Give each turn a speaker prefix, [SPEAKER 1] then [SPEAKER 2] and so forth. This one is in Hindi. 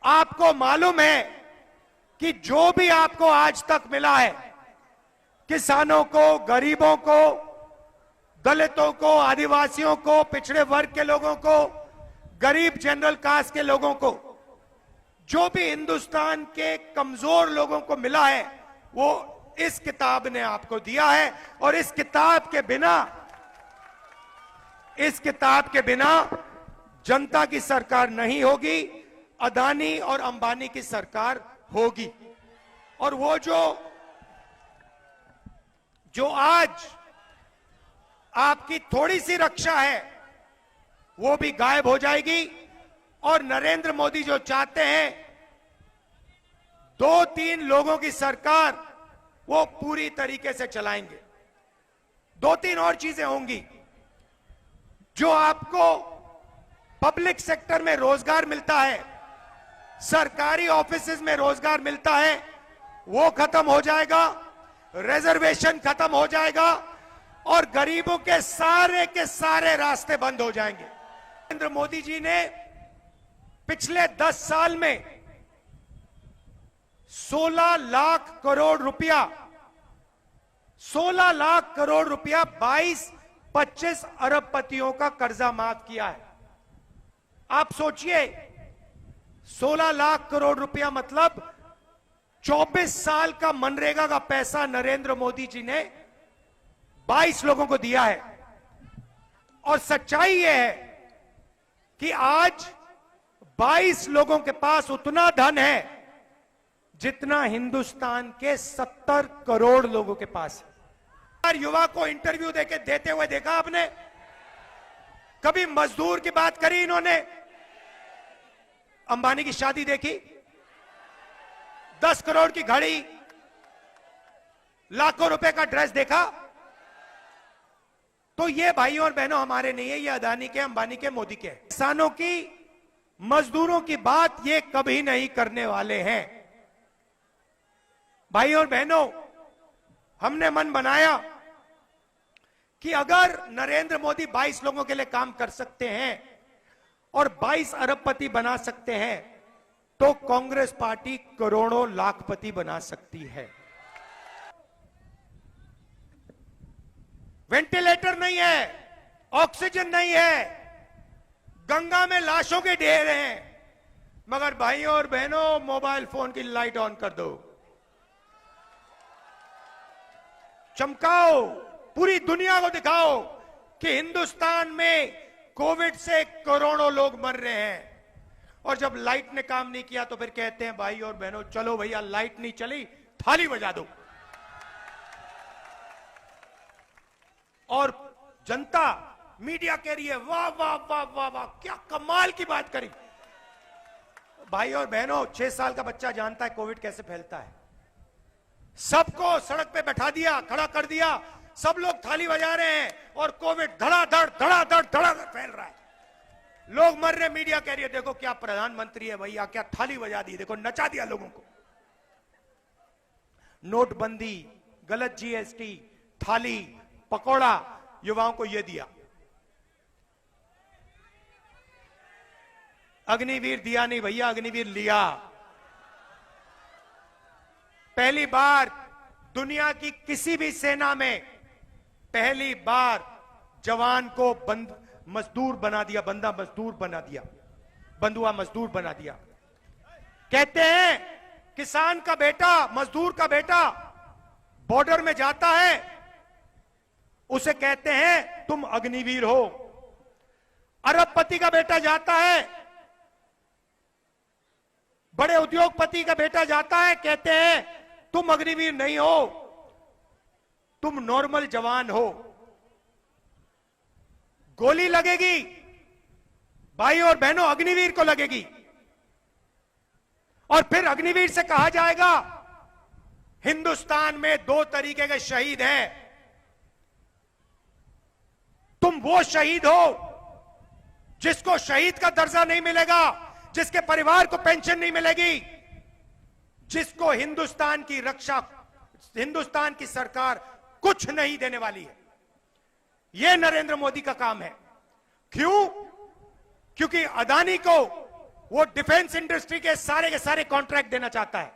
[SPEAKER 1] आपको मालूम है कि जो भी आपको आज तक मिला है, किसानों को, गरीबों को, दलितों को, आदिवासियों को, पिछड़े वर्ग के लोगों को, गरीब जनरल कास्ट के लोगों को, जो भी हिंदुस्तान के कमजोर लोगों को मिला है, वो इस किताब ने आपको दिया है। और इस किताब के बिना जनता की सरकार नहीं होगी, अदानी और अंबानी की सरकार होगी। और वो जो आज आपकी थोड़ी सी रक्षा है, वो भी गायब हो जाएगी। और नरेंद्र मोदी जो चाहते हैं 2-3 लोगों की सरकार, वो पूरी तरीके से चलाएंगे। 2-3 और चीजें होंगी। जो आपको पब्लिक सेक्टर में रोजगार मिलता है, सरकारी ऑफिसेज में रोजगार मिलता है, वो खत्म हो जाएगा, रिजर्वेशन खत्म हो जाएगा और गरीबों के सारे रास्ते बंद हो जाएंगे। नरेंद्र मोदी जी ने पिछले 10 साल में 16 लाख करोड़ रुपया 22-25 अरबपतियों का कर्जा माफ किया है। आप सोचिए, 16 लाख करोड़ रुपया मतलब 24 साल का मनरेगा का पैसा नरेंद्र मोदी जी ने 22 लोगों को दिया है। और सच्चाई यह है कि आज 22 लोगों के पास उतना धन है जितना हिंदुस्तान के 70 करोड़ लोगों के पास है। युवा को इंटरव्यू देते हुए देखा आपने? कभी मजदूर की बात करी इन्होंने? अंबानी की शादी देखी? 10 करोड़ की घड़ी, लाखों रुपए का ड्रेस देखा? तो ये भाइयों और बहनों हमारे नहीं है, ये अदानी के, अंबानी के, मोदी के। किसानों की, मजदूरों की बात ये कभी नहीं करने वाले हैं। भाइयों और बहनों, हमने मन बनाया कि अगर नरेंद्र मोदी 22 लोगों के लिए काम कर सकते हैं और 22 अरबपति बना सकते हैं, तो कांग्रेस पार्टी करोड़ों लाखपति बना सकती है। वेंटिलेटर नहीं है, ऑक्सीजन नहीं है, गंगा में लाशों के ढेर हैं, मगर भाइयों और बहनों मोबाइल फोन की लाइट ऑन कर दो, चमकाओ, पूरी दुनिया को दिखाओ कि हिंदुस्तान में कोविड से करोड़ों लोग मर रहे हैं। और जब लाइट ने काम नहीं किया तो फिर कहते हैं भाई और बहनों चलो भैया लाइट नहीं चली, थाली बजा दो। और जनता, मीडिया कह रही है वाह वाह वाह वाह वाह, क्या कमाल की बात करी। भाई और बहनों, 6 साल का बच्चा जानता है कोविड कैसे फैलता है। सबको सड़क पे बैठा दिया, खड़ा कर दिया, सब लोग थाली बजा रहे हैं और कोविड धड़ाधड़ फैल रहा है, लोग मर रहे। मीडिया कह रही है देखो क्या प्रधानमंत्री है भैया, क्या थाली बजा दी, देखो नचा दिया लोगों को। नोटबंदी, गलत जीएसटी, थाली, पकौड़ा, युवाओं को यह दिया। अग्निवीर दिया नहीं भैया, अग्निवीर लिया। पहली बार दुनिया की किसी भी सेना में पहली बार जवान को मजदूर बना दिया, बंदा मजदूर बना दिया, बंधुआ मजदूर बना दिया। कहते हैं किसान का बेटा, मजदूर का बेटा बॉर्डर में जाता है, उसे कहते हैं तुम अग्निवीर हो। अरबपति का बेटा जाता है, बड़े उद्योगपति का बेटा जाता है, कहते हैं तुम अग्निवीर नहीं हो, तुम नॉर्मल जवान हो। गोली लगेगी भाई और बहनों, अग्निवीर को लगेगी। और फिर अग्निवीर से कहा जाएगा हिंदुस्तान में 2 तरीके के शहीद हैं, तुम वो शहीद हो जिसको शहीद का दर्जा नहीं मिलेगा, जिसके परिवार को पेंशन नहीं मिलेगी, जिसको हिंदुस्तान की रक्षा, हिंदुस्तान की सरकार कुछ नहीं देने वाली है। यह नरेंद्र मोदी का काम है। क्यों? क्योंकि अदानी को वो डिफेंस इंडस्ट्री के सारे कॉन्ट्रैक्ट देना चाहता है।